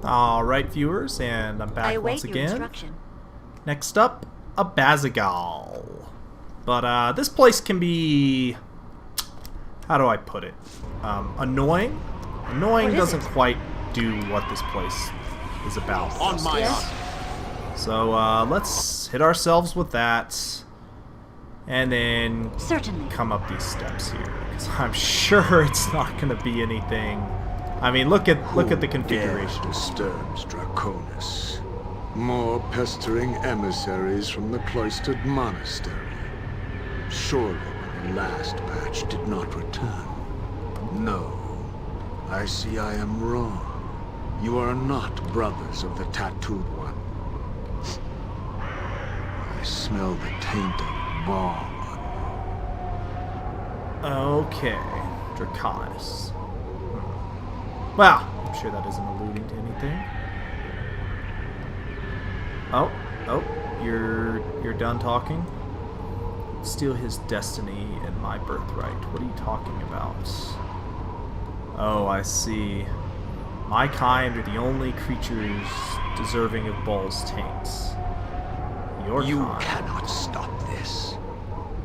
Alright, viewers, and I'm back once again. Next up, Abazigal. But this place can be... how do I put it? Annoying? Annoying doesn't quite do what this place is about. On my honor. So let's hit ourselves with that. And then come up these steps here. Because I'm sure it's not going to be anything... I mean, look at the configuration. Disturbs Draconis. More pestering emissaries from the cloistered monastery. Surely when the last batch did not return. No, I see I am wrong. You are not brothers of the tattooed one. I smell the taint of bomb on you. Okay, Draconis. Well, I'm sure that isn't alluding to anything. Oh, you're done talking? Steal his destiny and my birthright. What are you talking about? Oh, I see. My kind are the only creatures deserving of Baal's taints. You cannot stop this.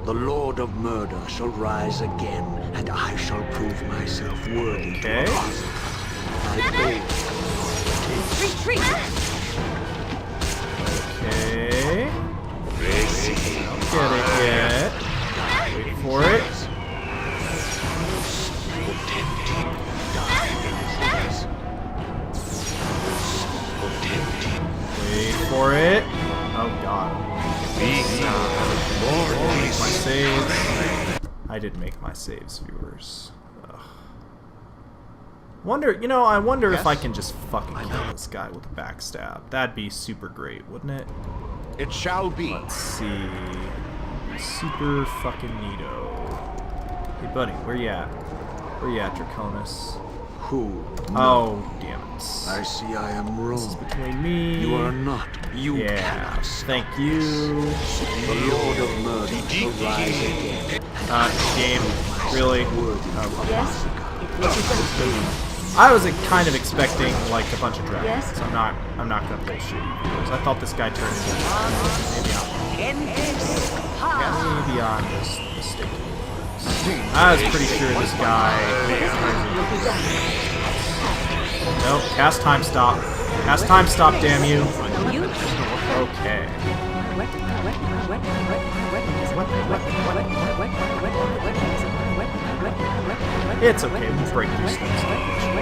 The Lord of Murder shall rise again, and I shall prove myself worthy to cross. Retreat! Okay. Don't get it yet. Wait for it. Wait for it. Oh god. Make my saves. I did make my saves, viewers. I wonder if I can just fucking kill this guy with a backstab. That'd be super great, wouldn't it? It shall be. Let's see. Super fucking neato. Hey buddy, where you at? Where you at, Draconis? Who? Oh, damn it. I see I am wrong. This is between me. You are not. You cannot. Thank you. The Lord of Murder shall rise again. Game. Really? Yes? I was kind of expecting like a bunch of dragons. So I'm not gonna bullshit you viewers. I thought this guy turned into maybe I'm just mistaken. I was pretty sure this guy. Nope, cast time stop. Cast time stop, damn you. Okay. It's okay, we'll break these things.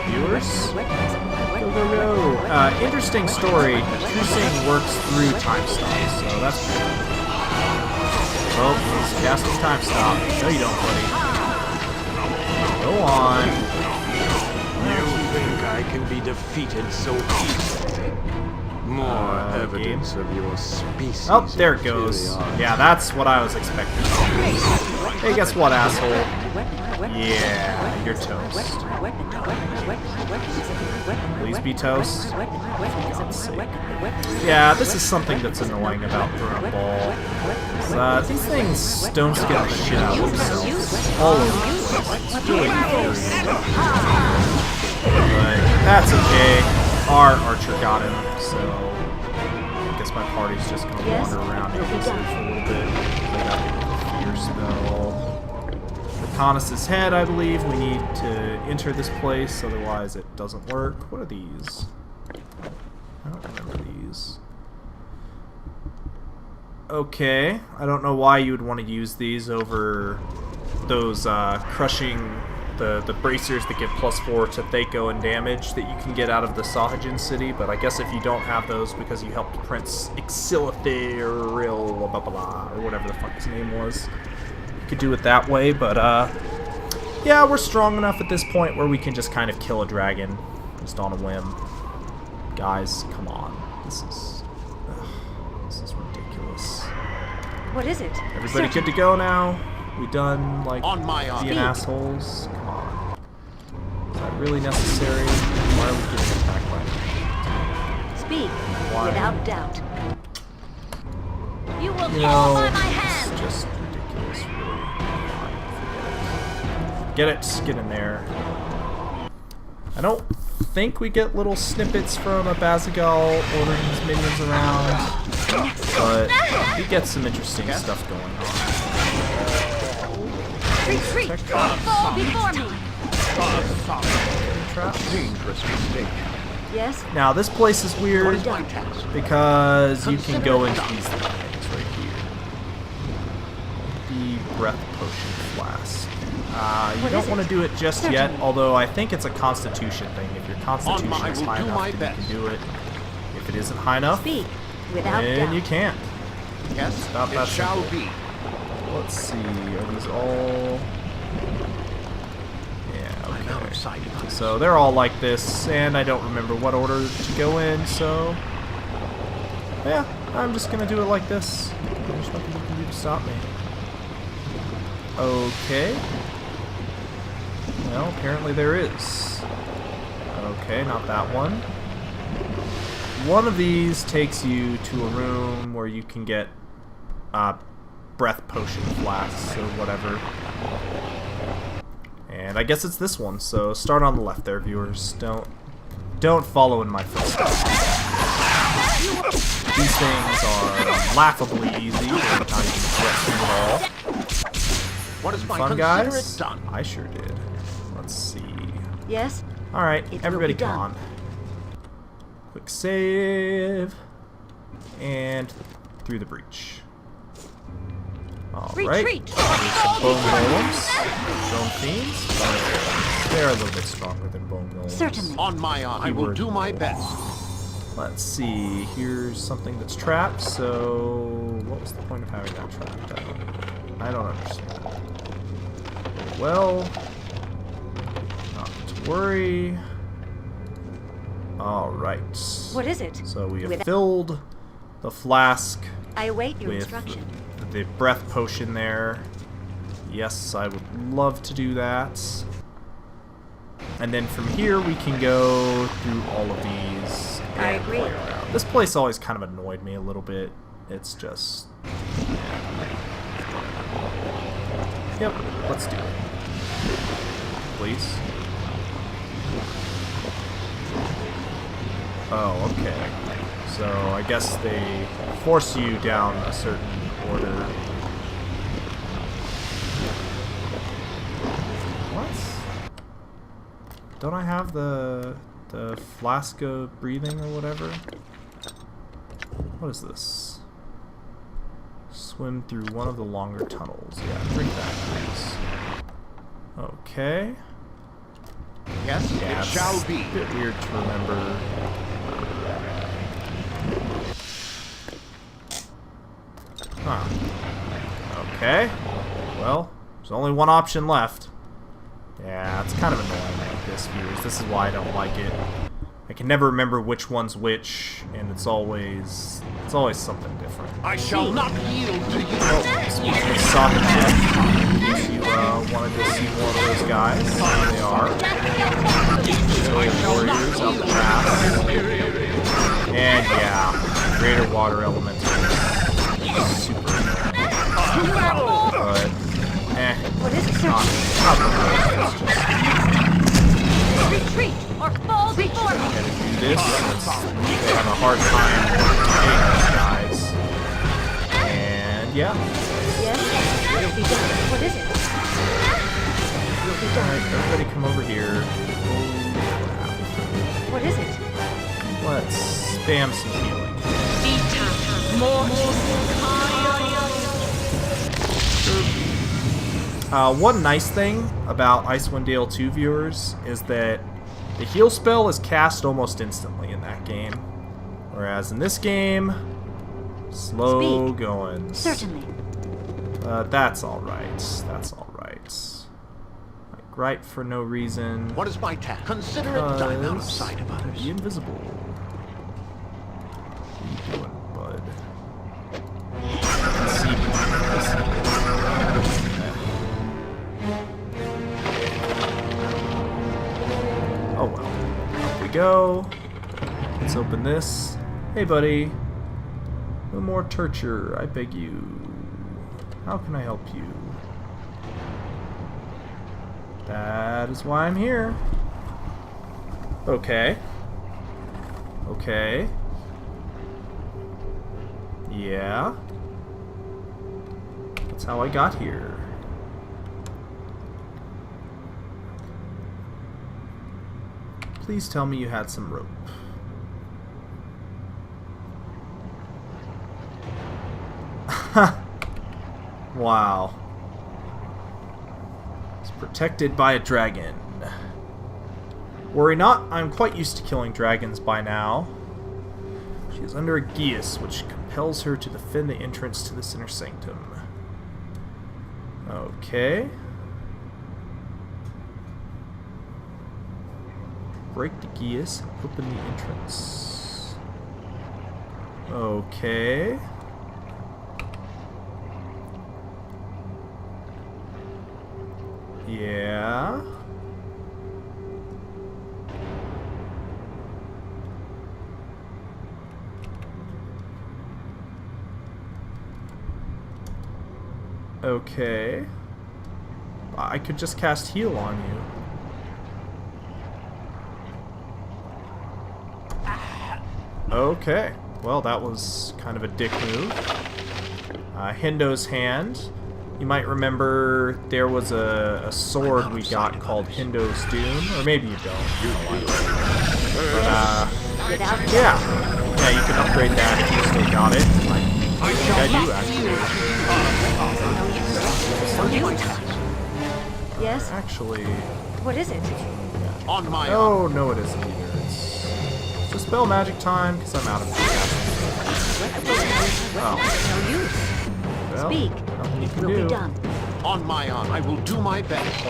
Viewers? Go. Interesting story. Cruising works through time stops, so that's good. Well, he's casting time stop. No, you don't, buddy. Go on. You think I can be defeated so easily? More evidence of your species. Oh, there it goes. Yeah, that's what I was expecting. Hey, guess what, asshole? Yeah, you're toast. Please be toast. For God's sake. Yeah, this is something that's annoying about throwing a ball. These things don't scare the shit out of themselves all over the place. It's really infuriating. But that's okay. Our archer got him, so I guess my party's just gonna wander around and for a little bit. They got a fear spell. Draconis' head, I believe. We need to enter this place, otherwise it doesn't work. What are these? I don't remember these. Okay, I don't know why you would want to use these over those crushing the bracers that give +4 to Thaco and damage that you can get out of the Sahajin city, but I guess if you don't have those because you helped Prince Exilithiril, blah blah blah, or whatever the fuck his name was, you could do it that way, but yeah, we're strong enough at this point where we can just kind of kill a dragon just on a whim. Guys, come on. This is ridiculous. What is it? Everybody good to go now? We done, like, on my honor. being assholes? Come on. Is that really necessary? Why are we getting attacked by Speak, Why? without doubt. You will fall by my hand! It's just ridiculous, really. Fine, forget it. Get it, get in there. I don't think we get little snippets from Abazigal ordering his minions around, but he gets some interesting stuff going on. Retreat or fall before me. Trap. Dangerous mistake. Yes. Now this place is weird What is my task? because you can go into these things right here. The breath potion flask. You What don't is want to it? do it just yet, Certainly. although I think it's a constitution thing. If your constitution I is will high do enough, my then best. you can do it. If it isn't high enough, Speak without then doubt. you can't. Yes, Not that it shall simple. be. Let's see, are these all... Yeah, I'm out of okay. sight. So they're all like this, and I don't remember what order to go in, so... Yeah, I'm just gonna do it like this. There's nothing you can do to stop me. Okay. Well, apparently there is. Okay, not that one. One of these takes you to a room where you can get breath potion flasks or whatever. And I guess it's this one, so start on the left there, viewers. Don't follow in my footsteps. These things are laughably easy, they're not even threats at all. What is my Fun, consider guys? it done? I sure did. Let's see. Yes. Alright, It will everybody be come done. on. Quick save. And through the breach. Alright. Retreat. Here's some bone golems. Bone fiends. They're a little bit stronger than bone golems. Certainly. On my honor, I will Keyword do my goal. best. Let's see. Here's something that's trapped, so... What was the point of having that trapped? I don't understand. Well... Not to worry. Alright. What is it? So we have With- filled the flask I await your with instruction. the breath potion there. Yes, I would love to do that. And then from here we can go through all of these and I agree. play around. This place always kind of annoyed me a little bit. It's just... Yep, let's do it. Please. Oh, okay. So I guess they force you down a certain order. What? Don't I have the flask of breathing or whatever? What is this? Swim through one of the longer tunnels. Yeah, drink that, please. Okay. Yes, Yeah, it shall it's be. a bit weird to remember. Huh. Okay. Well, there's only one option left. Yeah, it's kind of annoying like this, viewers. This is why I don't like it. I can never remember which one's which, and it's always something different. I shall not yield to you. We saw the jet. In case you wanted to see more of those guys, here they are. Warriors out the path. And yeah, Greater Water Elemental. Super annoying. But, What is it, sir? not really. Retreat or fall before me. Gotta do this. They have a hard time getting these guys. And yeah. Yes. It will be done. What is it? It will be done. Alright, everybody come over here. What is it? Let's spam some healing. One nice thing about Icewind Dale 2 viewers is that the heal spell is cast almost instantly in that game. Whereas in this game, slow Speak. going. Certainly. That's alright. That's alright. I gripe for no reason. What is my task? Consider it done out of sight of others. Be invisible. What are you doing, bud? Let's see. Oh well. Up we go. Let's open this. Hey, buddy. No more torture, I beg you. How can I help you? That is why I'm here. Okay. Okay. Yeah. That's how I got here. Please tell me you had some rope. Wow. It's protected by a dragon. Worry not, I'm quite used to killing dragons by now. She is under a geas, which compels her to defend the entrance to this inner sanctum. Okay. Break the geas and open the entrance. Okay. Yeah. Okay. I could just cast heal on you. Okay. Well, that was kind of a dick move. Hindo's Hand. You might remember there was a sword we got called Hindo's Doom. Or maybe you don't. But, yeah. Yeah, you can upgrade that if you still got it. I think I do, actually. Yes? Actually... What is it? On my Oh, no it isn't either. It's just spell magic time, because I'm out of Oh. Well, Speak. nothing you can Will do. be done. On my honor, I will do my best.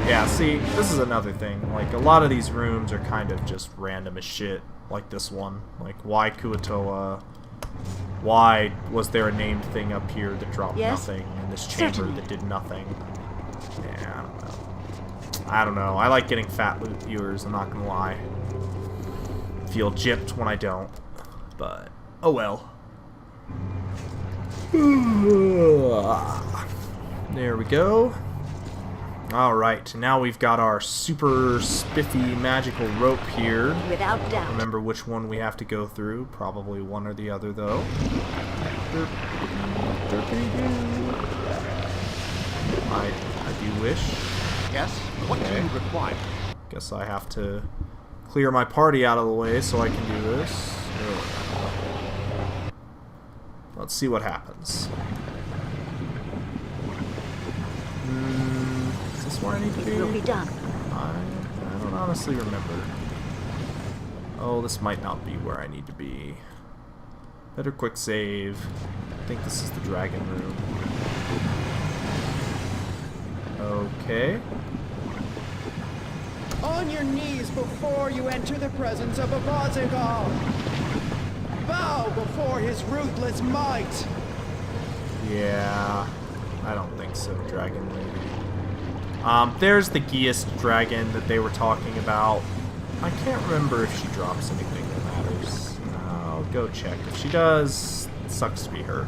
Yeah, see, this is another thing. Like, a lot of these rooms are kind of just random as shit. Like this one. Like, why Kuatoa? Why was there a named thing up here that dropped nothing in this chamber that did nothing? Yeah, I don't know. I don't know. I like getting fat loot viewers, I'm not gonna lie. Feel gypped when I don't. But, oh well. There we go. Alright, now we've got our super spiffy magical rope here. Without doubt. Remember which one we have to go through. Probably one or the other, though. I do wish. Yes? What do you require? Guess I have to clear my party out of the way so I can do this. Let's see what happens. Is this where I need to be? It will be done. I don't honestly remember. Oh, this might not be where I need to be. Better quick save. I think this is the dragon room. Okay. On your knees before you enter the presence of Abazigal. Bow before his ruthless might. Yeah, I don't think so, dragon lady. There's the Geist dragon that they were talking about. I can't remember if she drops anything that matters. I'll go check. If she does, it sucks to be her.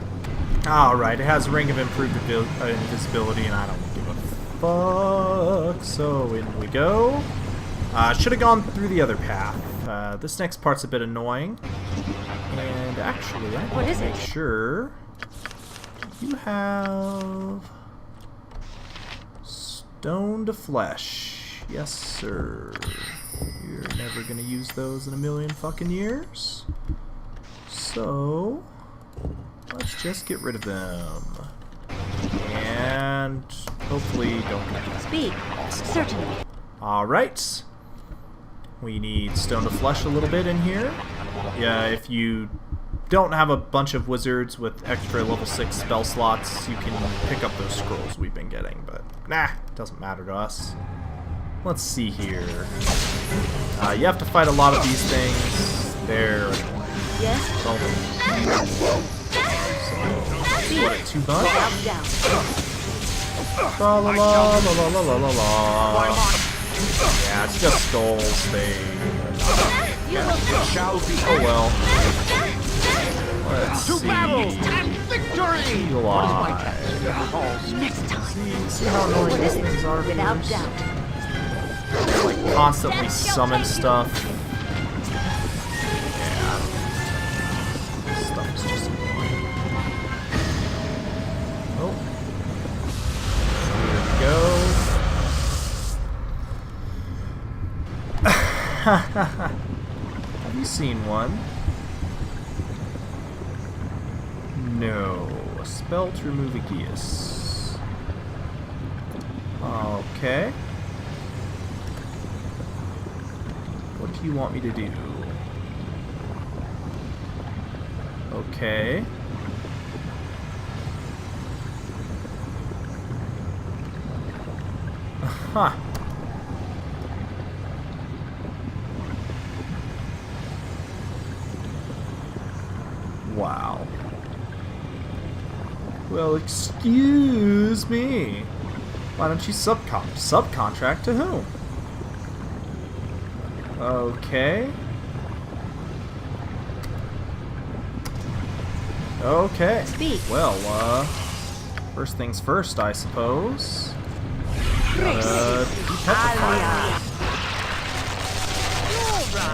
Alright, it has Ring of Improved Invisibility, and I don't give a fuck. So in we go. Should have gone through the other path. This next part's a bit annoying. And actually, I need to make sure you have Stone to Flesh. Yes, sir. You're never gonna use those in a million fucking years. So let's just get rid of them. And hopefully don't get that. Speak. Certainly. Alright. We need Stone to Flesh a little bit in here. Yeah, if you don't have a bunch of wizards with extra level 6 spell slots, you can pick up those scrolls we've been getting, but nah, doesn't matter to us. Let's see here. You have to fight a lot of these things. They're Yes. what, at 2 bucks? La la la la la la la la. Yeah, it's just skulls. They. Oh well. Let's see. Victory! Heal What is my on. task? Next time. See how annoying What these is things it? are. Without viewers? doubt. like constantly summon stuff. Yeah. This stuff is just annoying. Oh. Here we go. Have you seen one? No. A spell to remove a Geas. Okay. What do you want me to do? Okay. Huh. Wow. Well, excuse me. Why don't you subcontract to whom? Okay. Okay. Speak. Well, first things first, I suppose. Petrify.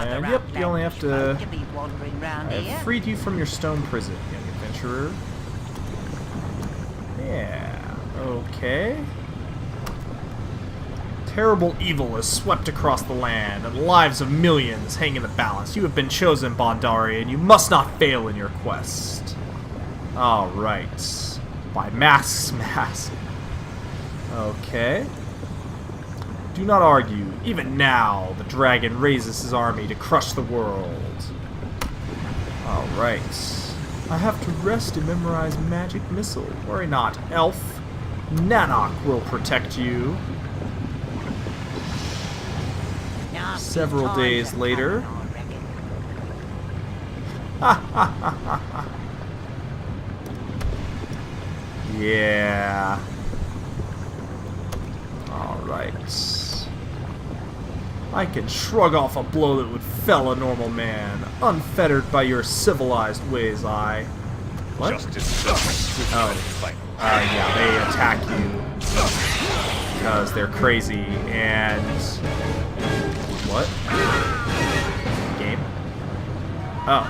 And yep, you only have to... I've freed you from your stone prison, young adventurer. Yeah, okay. Terrible evil has swept across the land, and the lives of millions hang in the balance. You have been chosen, Bondari, and you must not fail in your quest. Alright. By mass. Okay. Do not argue. Even now, the dragon raises his army to crush the world. Alright. I have to rest and memorize magic missile. Worry not, elf. Nanok will protect you. Several days later. Yeah. Alright. I can shrug off a blow that would fell a normal man, unfettered by your civilized ways, I... What? Oh. Yeah, they attack you. Because they're crazy, and... What? Game? Oh.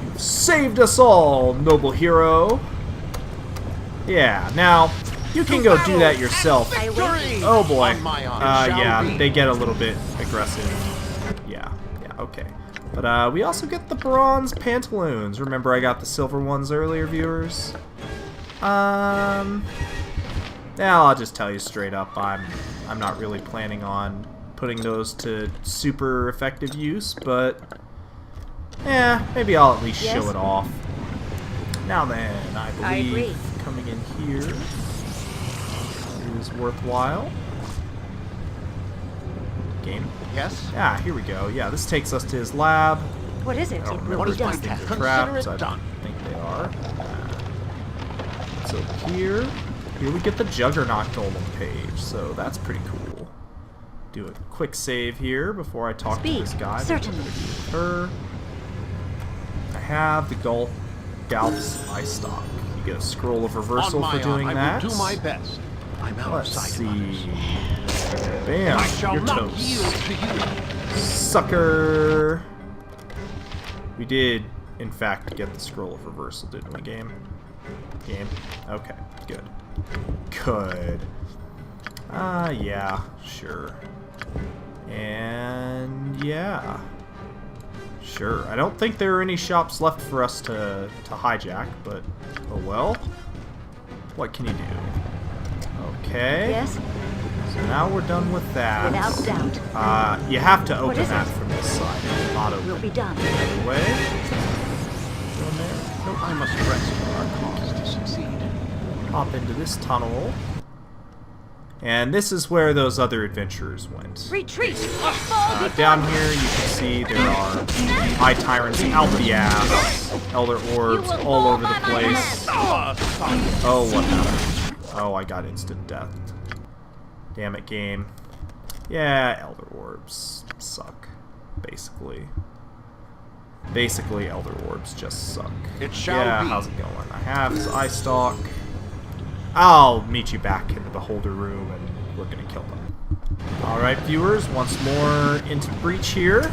You've saved us all, noble hero! Yeah, now... You can go do that yourself. Oh boy. Yeah, they get a little bit aggressive. Yeah, okay. But we also get the bronze pantaloons. Remember I got the silver ones earlier, viewers? Yeah, I'll just tell you straight up, I'm not really planning on putting those to super effective use, but yeah, maybe I'll at least show it off. Now then, I believe coming in here is worthwhile. Game? Yes? Ah, here we go. Yeah, this takes us to his lab. What is it? I don't It remember What will is be my if these done. things task? are Consider traps. it I done. think they are. It's over here. Here we get the Juggernaut Golem page, so that's pretty cool. Do a quick save here before I talk to this guy. Certainly. With her. I have the Galf's Eye Stock. You get a scroll of reversal for doing that. I will do my best. I'm out of Let's sight see. of others. Bam! I shall You're not toast. yield to you. Sucker! We did, in fact, get the scroll of reversal, didn't we, game? Game? Okay, good. Good. Yeah, sure. And yeah. Sure. I don't think there are any shops left for us to hijack, but oh well. What can you do? Okay. Yes, So now we're done with that. without doubt. You have to open is that it? from this side. It's not open Will be done. anyway. Go in there. Nope. I must rest for our cause to succeed. Hop into this tunnel. And this is where those other adventurers went. Retreat! Down here you can see there are High Tyrants out the ass, Elder Orbs all over the place. Oh, what happened? Oh, I got instant death. Damn it, game. Yeah, Elder Orbs suck, basically. Basically, Elder Orbs just suck. It shall Yeah, be. how's it going? I have his Eye Stalk. I'll meet you back in the beholder room and we're gonna kill them. Alright, viewers, once more into breach here.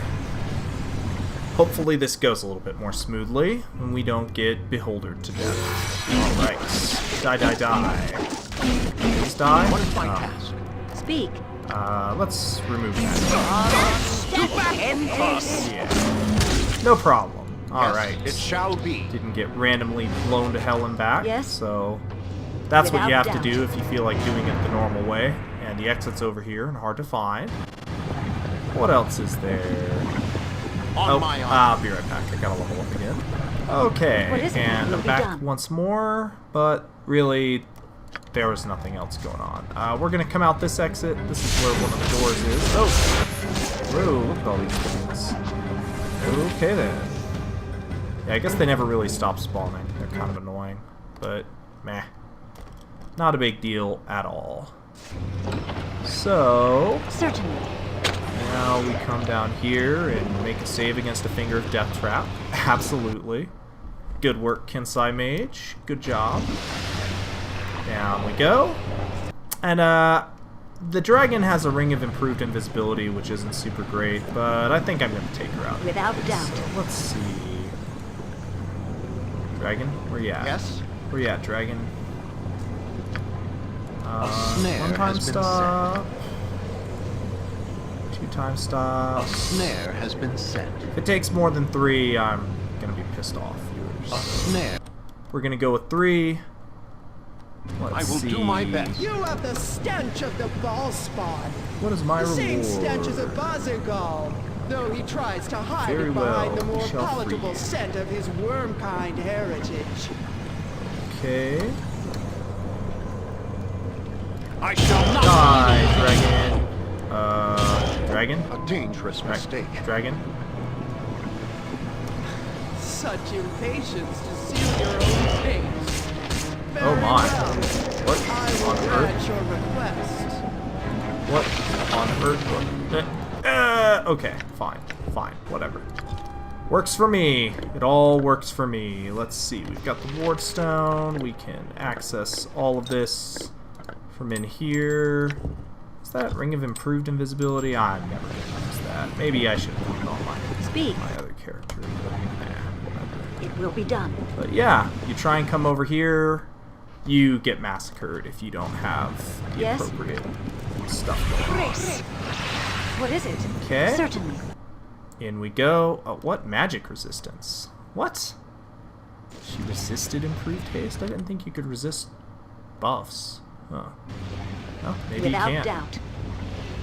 Hopefully this goes a little bit more smoothly and we don't get beholdered to death. Alright. Die, die, die. Please die. What is my task? Speak. Let's remove that. Yeah. No problem. Alright. Yes, it shall be. Didn't get randomly blown to hell and back. Yes. So that's what you have Without to doubt. do if you feel like doing it the normal way. And the exit's over here and hard to find. What else is there? On my honor. I'll be right back. I gotta level up again. Okay, What is it? and Will I'm be back done. once more, but really, there was nothing else going on. We're gonna come out this exit. This is where one of the doors is. Oh! Whoa, look at all these things. Okay then. Yeah, I guess they never really stop spawning. They're kind of annoying, but meh. Not a big deal at all. So, Certainly. now we come down here and make a save against a Finger of Death Trap. Absolutely. Good work, Kensai Mage. Good job. Down we go. And, the dragon has a Ring of Improved Invisibility, which isn't super great, but I think I'm going to take her out. Without doubt. So, let's see. Dragon, where you at? Yes? Where you at, Dragon? snare One time has been stop. Two time stop. A snare has been set. If it takes more than 3, I'm gonna be pissed off, A viewers. snare. We're gonna go with 3. Let's I will see. do my best. You have the stench of the ball spawn. What is my The same reward? stench as Abazigal, though he tries to hide Very it behind well, the we more shall free palatable you. scent of his worm-kind heritage. Okay. I shall not Die, dragon. Dragon? A dangerous mistake. Dragon? Such impatience to seal your own fate. Oh Very my. well. What I will on earth? grant your request. What on earth? Okay, fine. Fine, whatever. Works for me. It all works for me. Let's see. We've got the ward stone. We can access all of this from in here. Is that Ring of Improved Invisibility? I'm never going to use that. Maybe I should put it on Speak. my other character. But nah, whatever. It will be done. But yeah, you try and come over here, you get massacred if you don't have the Yes? appropriate stuff going on. Grace. What is it? Okay. Certainly. In we go. Oh, what? Magic resistance. What? She resisted improved haste? I didn't think you could resist buffs. Huh. Well, maybe Without you can't. doubt.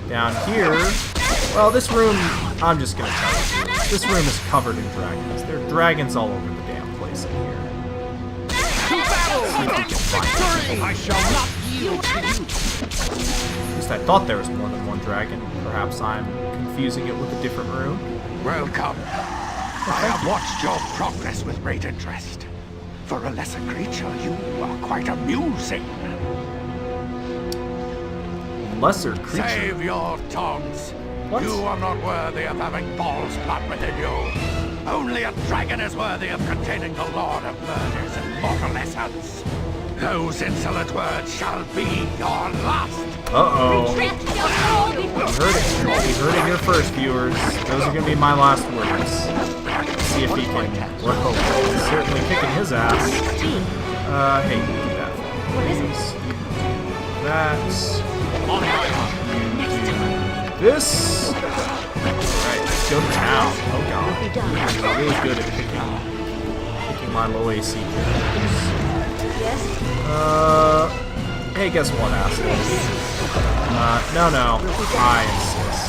Down here, well, this room, I'm just gonna tell you, this room is covered in dragons. There are dragons all over the damn place in here. I shall not yield to you. At least I thought there was more than one dragon. Perhaps I'm confusing it with a different room. Welcome. I have watched your progress with great interest. For a lesser creature, you are quite amusing. Lesser creature. Save your tongues. What? You are not worthy of having balls blood within you. Only a dragon is worthy of containing the Lord of Murder's immortal essence. Those insolent words shall be your last. Uh-oh. Retract your soul You before heard it. You heard it here first, viewers. Those are gonna be my last words. See if he can. Well, he's certainly kicking his ass. Speak. Hey, do that. What is it? That. On my honor. This. Alright, let's go to town. Oh god. Be done. I'm really good at picking my low AC characters. Yes. Hey, guess what, assholes? No. I insist.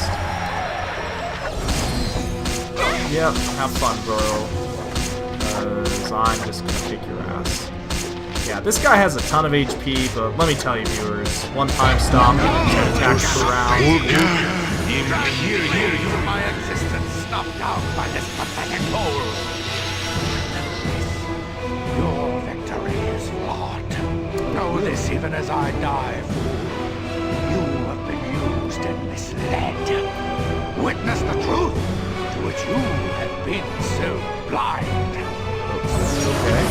Yep, have fun, bro. 'Cause I'm just gonna kick your ass. Yeah, this guy has a ton of HP, but let me tell you, viewers, one time stop, 10 attacks per round. Hear my existence snuffed out by this pathetic fool. Your victory is wrought. Know this even as I die, fool. You have been used and misled. Witness the truth to which you have been so blind. Okay.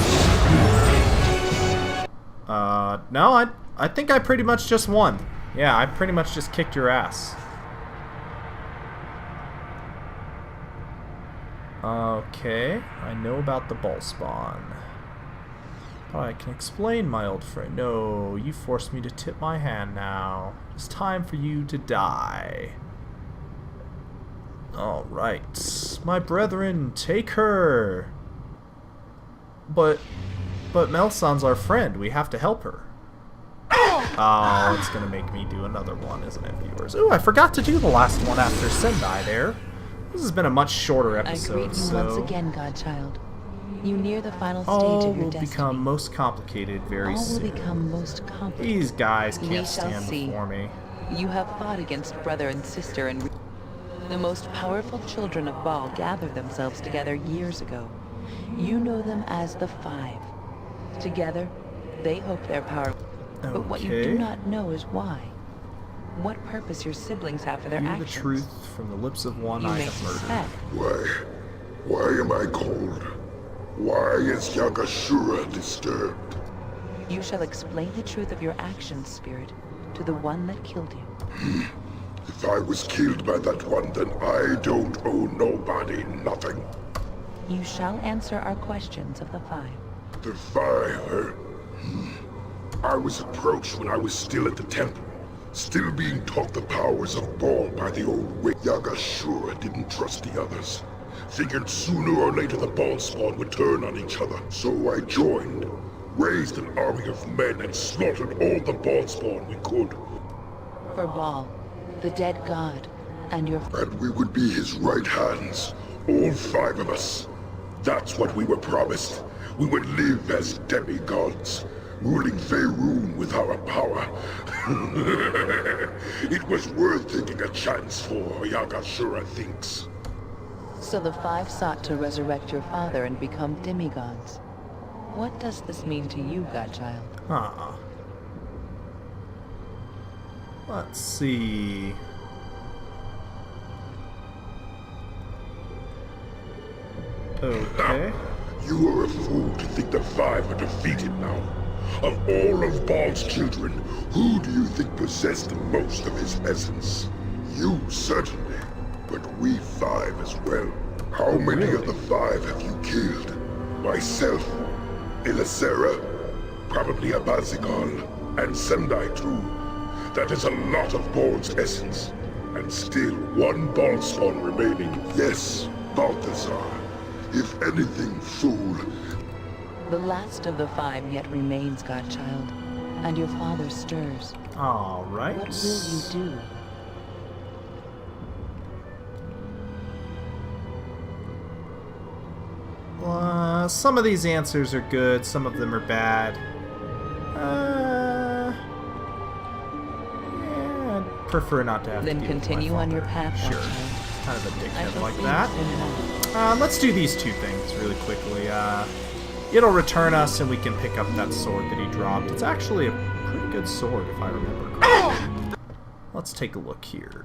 No, I think I pretty much just won. Yeah, I pretty much just kicked your ass. Okay, I know about the ball spawn. But I can explain, my old friend. No, you forced me to tip my hand now. It's time for you to die. Alright, my brethren, take her. But Melsan's our friend. We have to help her. Oh, it's gonna make me do another one, isn't it, viewers? Ooh, I forgot to do the last one after Sendai there. This has been a much shorter episode, I greet you so once again, godchild. You near the final stage all of your will destiny. become most complicated very All will soon. become most complicated. These guys We can't shall stand see. before me. You have fought against brother and sister, and the most powerful children of Baal gathered themselves together years ago. You know them as the Five. Together, they hope their power. But what you do Okay. not know is why. What purpose your siblings have for their Hear actions. the truth from the lips of one You I may have murdered. suspect. Why am I cold? Why is Yagashura disturbed? You shall explain the truth of your actions, spirit, to the one that killed you. If I was killed by that one, then I don't owe nobody nothing. You shall answer our questions of the Five. The Five, I was approached when I was still at the temple, still being taught the powers of Baal by the old witch. Yagashura didn't trust the others. Figured sooner or later the Baal spawn would turn on each other. So I joined, raised an army of men and slaughtered all the Baal spawn we could. For Baal, the dead god, and your... And we would be his right hands, all 5 of us. That's what we were promised. We would live as demigods, ruling Faerun with our power. It was worth taking a chance for, Yagashura thinks. So the Five sought to resurrect your father and become demigods. What does this mean to you, godchild? Huh. Let's see. Okay. You are a fool to think the 5 are defeated now. Of all of Baal's children, who do you think possessed the most of his essence? You, certainly. But we 5 as well. How many of the 5 have you killed? Myself, Elisera, probably Abazigal, and Sendai too. That is a lot of Baal's essence. And still one Baal spawn remaining. Yes, Balthazar. If anything, fool. The last of the 5 yet remains, godchild, and your father stirs. Alright. What will you do? Some of these answers are good, some of them are bad. Yeah, I'd prefer not to have Then to deal with my continue on your father. path, Sure. godchild. Kind of a I dickhead shall like see that. you soon enough. Let's do these 2 things really quickly. It'll return us and we can pick up that sword that he dropped. It's actually a pretty good sword if I remember correctly. Let's take a look here.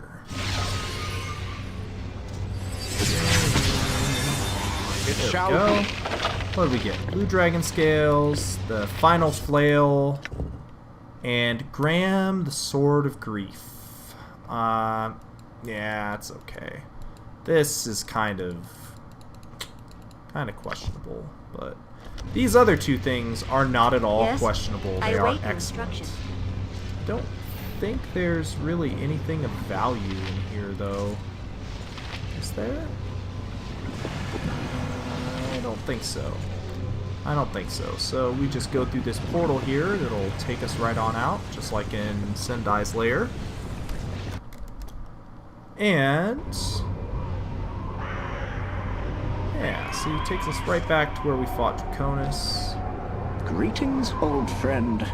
It There we shall go. be. What did we get? Blue Dragon Scales, the Final Flail, and Graham, the Sword of Grief. Yeah, it's okay. This is kind of questionable, but these other 2 things are not at all Yes? questionable. I They are await your excellent. instructions. I don't think there's really anything of value in here, though. Is there? I don't think so. I don't think so. So we just go through this portal here that'll take us right on out, just like in Sendai's lair. And yeah, see, it takes us right back to where we fought Draconis. Greetings, old friend.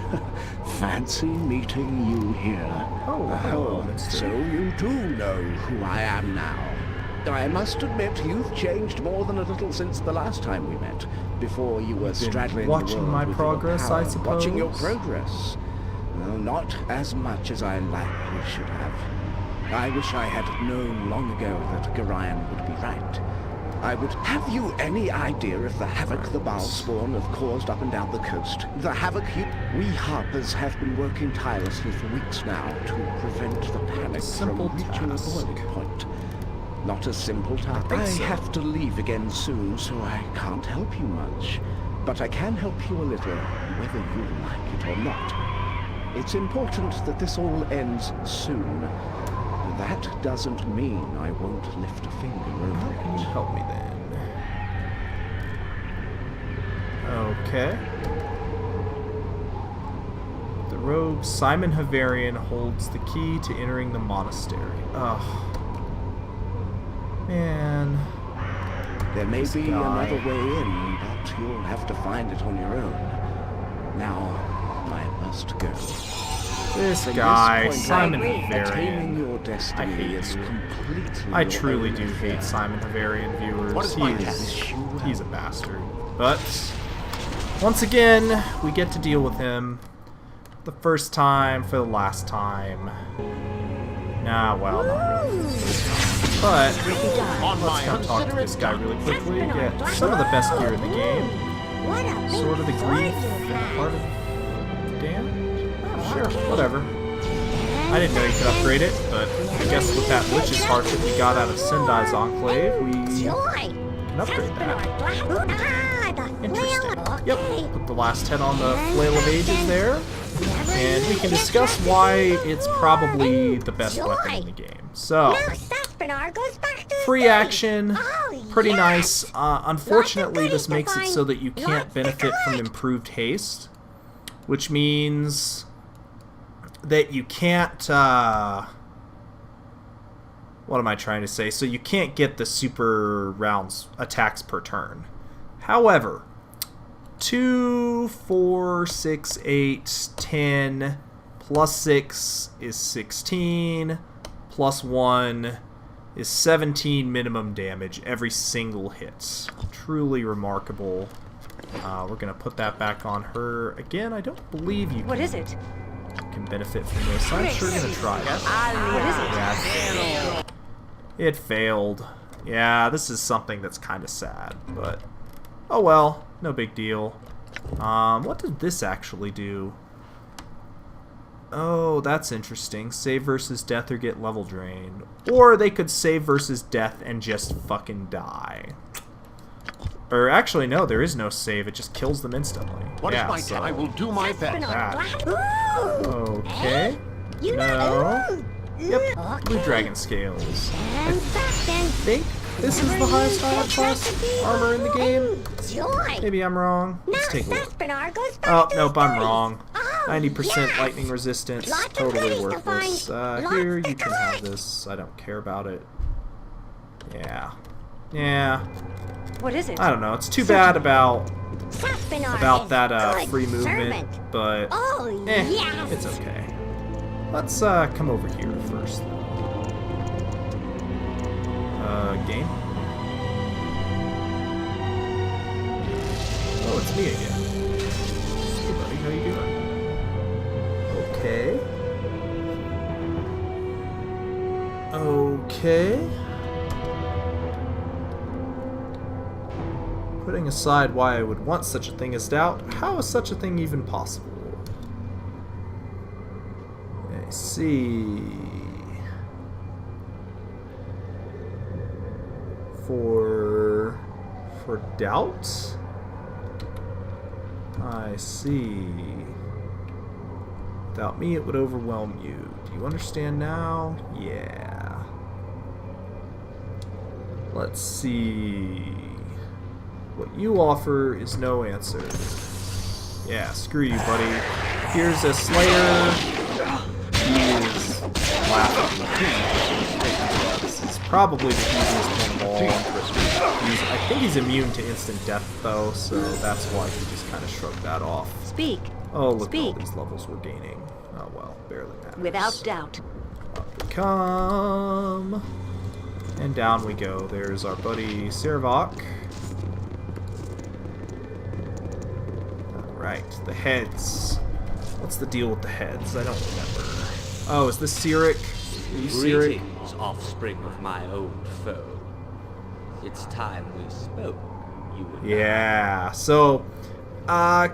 Fancy meeting you here. Oh, hello, mister. So you do know who I am now. I must admit, you've changed more than a little since the last time we met. Before you were straddling watching the world my with progress, your power. I suppose? Watching your progress. Well, not as much as I likely should have. I wish I had known long ago that Gorion would be right. I would have you any idea of the havoc the Baal spawn have caused up and down the coast? The havoc we harpers have been working tirelessly for weeks now to prevent the panic Simple from reaching a task. boiling point. Not a simple task. I so. have to leave again soon, so I can't help you much. But I can help you a little, whether you like it or not. It's important that this all ends soon. That doesn't mean I won't lift a finger over Can you it. help me then? Okay. The robe. Simon Havarian holds the key to entering the monastery. Ugh. Man. There may This be guy. another way in, but you'll have to find it on your own. Now, I must go. This From guy, this point Simon on, attaining Havarian. your I destiny hate is you. completely I your truly own do affair. hate Simon Havarian viewers. What is my task? He's a bastard. But once again, we get to deal with him. The first time for the last time. Nah, well, not really. But On let's my kind of talk to this guy really quickly. Get some of the best gear in the game. What a big Sword of the sword Grief you and have. Heart of Damn? Sure, whatever. I didn't know you could upgrade it, but I guess with that Witch's Heart that we got out of Sendai's Enclave, we Joy. can upgrade that. The Interesting. flail. Yep, put the last head on the Flail of Ages there, and we can discuss why it's probably the best weapon in the game. So, Now Saspinar goes back to free the action, Oh, pretty yes. nice. Unfortunately, Lots this of makes it goodies so to that you find. can't Lots to benefit from collect. improved haste, which means that you can't, what am I trying to say? So you can't get the super rounds attacks per turn. However, 2, 4, 6, 8, 10, plus 6 is 16, plus 1 is 17 minimum damage every single hit. Truly remarkable. We're going to put that back on her. Again, I don't believe you What can, is it? can benefit from this. I'm sure going to try it. What is it? Yeah, it failed. Yeah, this is something that's kind of sad, but oh well, no big deal. What did this actually do? Oh, that's interesting. Save versus death or get level drained. Or they could save versus death and just fucking die. Or actually, no, there is no save. It just kills them instantly. What is yeah, my so, task? I will do my best. Okay. You No. know. Yep, Blue Dragon Scales. I And Saspin. think this is the highest armor class armor in the game. Joy. Maybe I'm wrong. Now Let's take a look. Saspinar goes back Oh, to nope, his I'm studies. wrong. Oh, 90% yes. lightning resistance, Lots of totally goodies to worthless. find. Lots Here, to you can have collect. this. I don't care about it. Yeah. Yeah. What is it? I don't know. It's too bad about Saspinar is that good free movement, servant. but Oh, yes. it's okay. Let's come over here first. Game. Oh, it's me again. Hey, buddy, how you doing? Okay. Okay. Putting aside why I would want such a thing as doubt, how is such a thing even possible? I see. For doubt? I see. Without me, it would overwhelm you. Do you understand now? Yeah. Let's see. What you offer is no answer. Yeah, screw you, buddy. Here's a Slayer. He is laughing. This is probably the easiest one of all. I think he's immune to instant death, though, so that's why he just kind of shrugged that off. Speak. Oh, look at all Speak. these levels we're gaining. Oh, well, barely matters. Without doubt. Up we come. And down we go. There's our buddy Servok. Alright, the heads. What's the deal with the heads? I don't remember. Oh, is this Sirik? Are you Sirik? Greetings, offspring of my old foe. It's time we spoke, you and Yeah, so,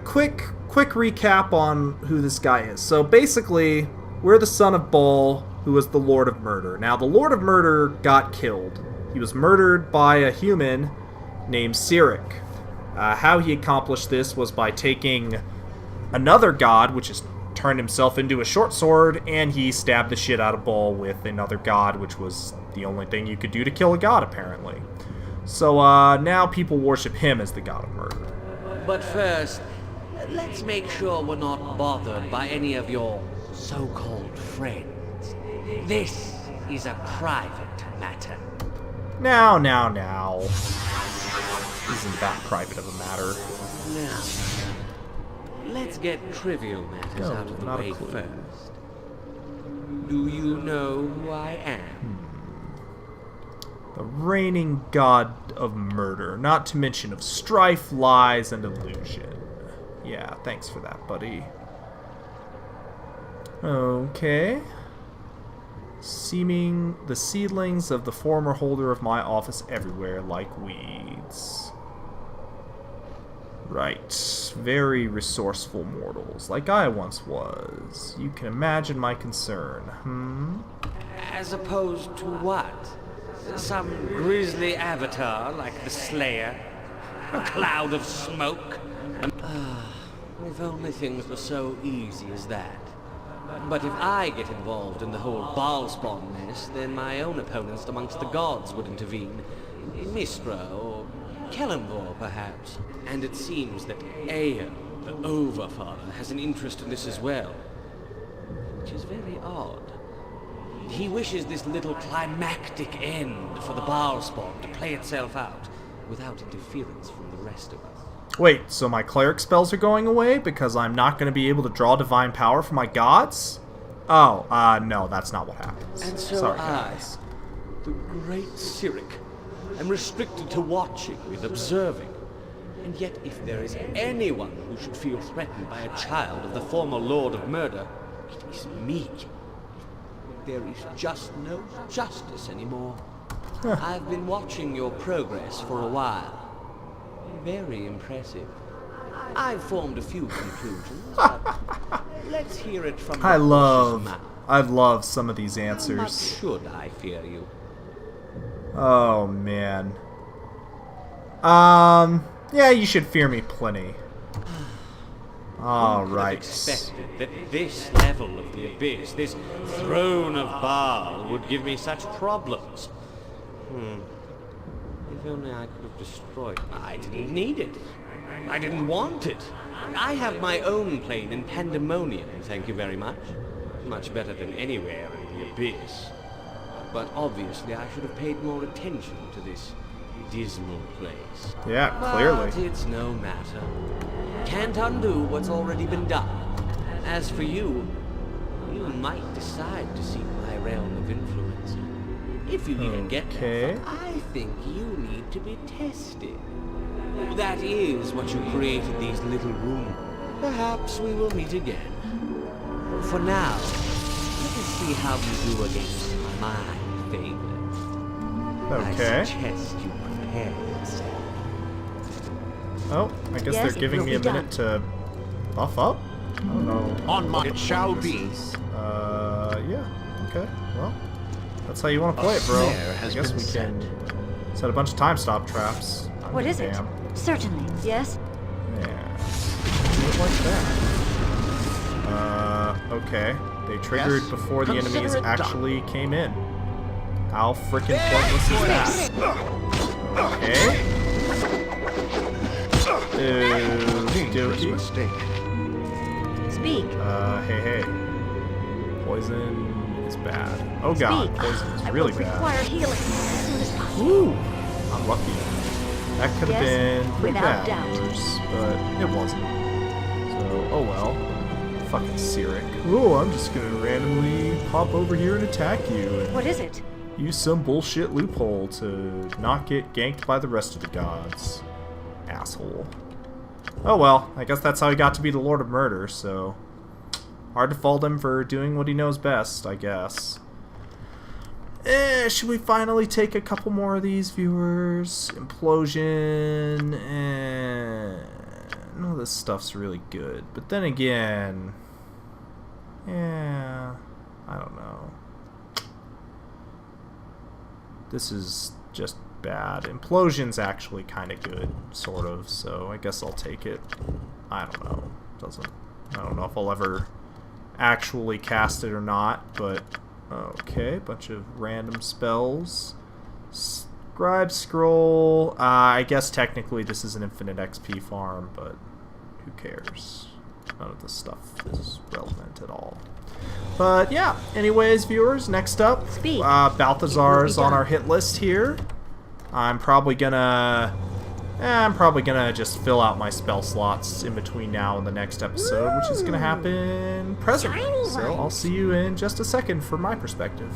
quick recap on who this guy is. So basically, we're the son of Baal, who was the Lord of Murder. Now, the Lord of Murder got killed. He was murdered by a human named Cyric. How he accomplished this was by taking another god, which is turned himself into a short sword, and he stabbed the shit out of Baal with another god, which was the only thing you could do to kill a god, apparently. So, now people worship him as the god of murder. But first, let's make sure we're not bothered by any of your so-called friends. This is a private matter. Now. Isn't that private of a matter? Now, let's get trivial matters out of the not a way clue. first. Do you know who I am? The reigning god of murder, not to mention of strife, lies, and illusion. Yeah, thanks for that, buddy. Okay. Seeming the seedlings of the former holder of my office everywhere like weeds. Right. Very resourceful mortals, like I once was. You can imagine my concern, As opposed to what? Some grisly avatar like the Slayer? A cloud of smoke? If only things were so easy as that. But if I get involved in the whole Baalspawn mess, then my own opponents amongst the gods would intervene. Mistra or Kellamvor, perhaps. And it seems that Eo, the Overfather, has an interest in this as well. Which is very odd. He wishes this little climactic end for the Baalspawn to play itself out, without interference from the rest of us. Wait, so my cleric spells are going away because I'm not going to be able to draw divine power from my gods? Oh, no, that's not what happens. And so Sorry, I, guys. the great Cyric, am restricted to watching and observing. And yet, if there is anyone who should feel threatened by a child of the former Lord of Murder, it is me. There is just no justice anymore. I've been watching your progress for a while. Very impressive. I've formed a few conclusions, but let's hear it from the horse's mouth. I love some of these How much answers. should I fear you? Oh, man. Yeah, you should fear me plenty. All Who could have right. expected that this level of the abyss, this throne of Baal, would give me such problems? If only I could have destroyed it. I didn't need it. I didn't want it. I have my own plane in Pandemonium, thank you very much. Much better than anywhere in the abyss. But obviously I should have paid more attention to this dismal place. Yeah, clearly. But it's no matter. Can't undo what's already been done. As for you, you might decide to seek my realm of influence. If you even get there, for I think you need to be tested. That is what you created these little rooms. Perhaps we will meet again. For now, let us see how you do against my favorite. Okay. I suggest you prepare yourself. Oh, I guess Yes, they're it giving will me a be minute to buff up? I don't know. On my it shall be. Yeah. Okay. Well, that's how you want to play it, bro. snare I has guess been we set. can set a bunch of time stop traps. What is it? Damn. Certainly. Yes? Yeah. Do it like that. Okay. They triggered Yes, before the consider enemies it done. actually came in. How freaking pointless is that? Okay. Dangerous Okey-dokey. mistake. Speak. Hey. Poison is bad. Oh god, Speak. poison is I really will bad. require healing as soon as possible. Ooh, I'm lucky. That could have Yes, been pretty without bad, doubt. worse, but it wasn't. So, oh well. Fucking Cyric. Oh, I'm just gonna randomly pop over here and attack you and What is it? use some bullshit loophole to not get ganked by the rest of the gods. Asshole. Oh well, I guess that's how he got to be the Lord of Murder, so hard to fault him for doing what he knows best, I guess. Should we finally take a couple more of these, viewers? Implosion. None of this stuff's really good. But then again, yeah, I don't know. This is just bad. Implosion's actually kind of good, sort of, so I guess I'll take it. I don't know. I don't know if I'll ever actually cast it or not, but okay, bunch of random spells. Scribe Scroll. I guess technically this is an infinite XP farm, but who cares? None of this stuff is relevant at all. But yeah, anyways, viewers, next up, Balthazar's on our hit list here. I'm probably gonna just fill out my spell slots in between now and the next episode, which is gonna happen presently. So I'll see you in just a second from my perspective.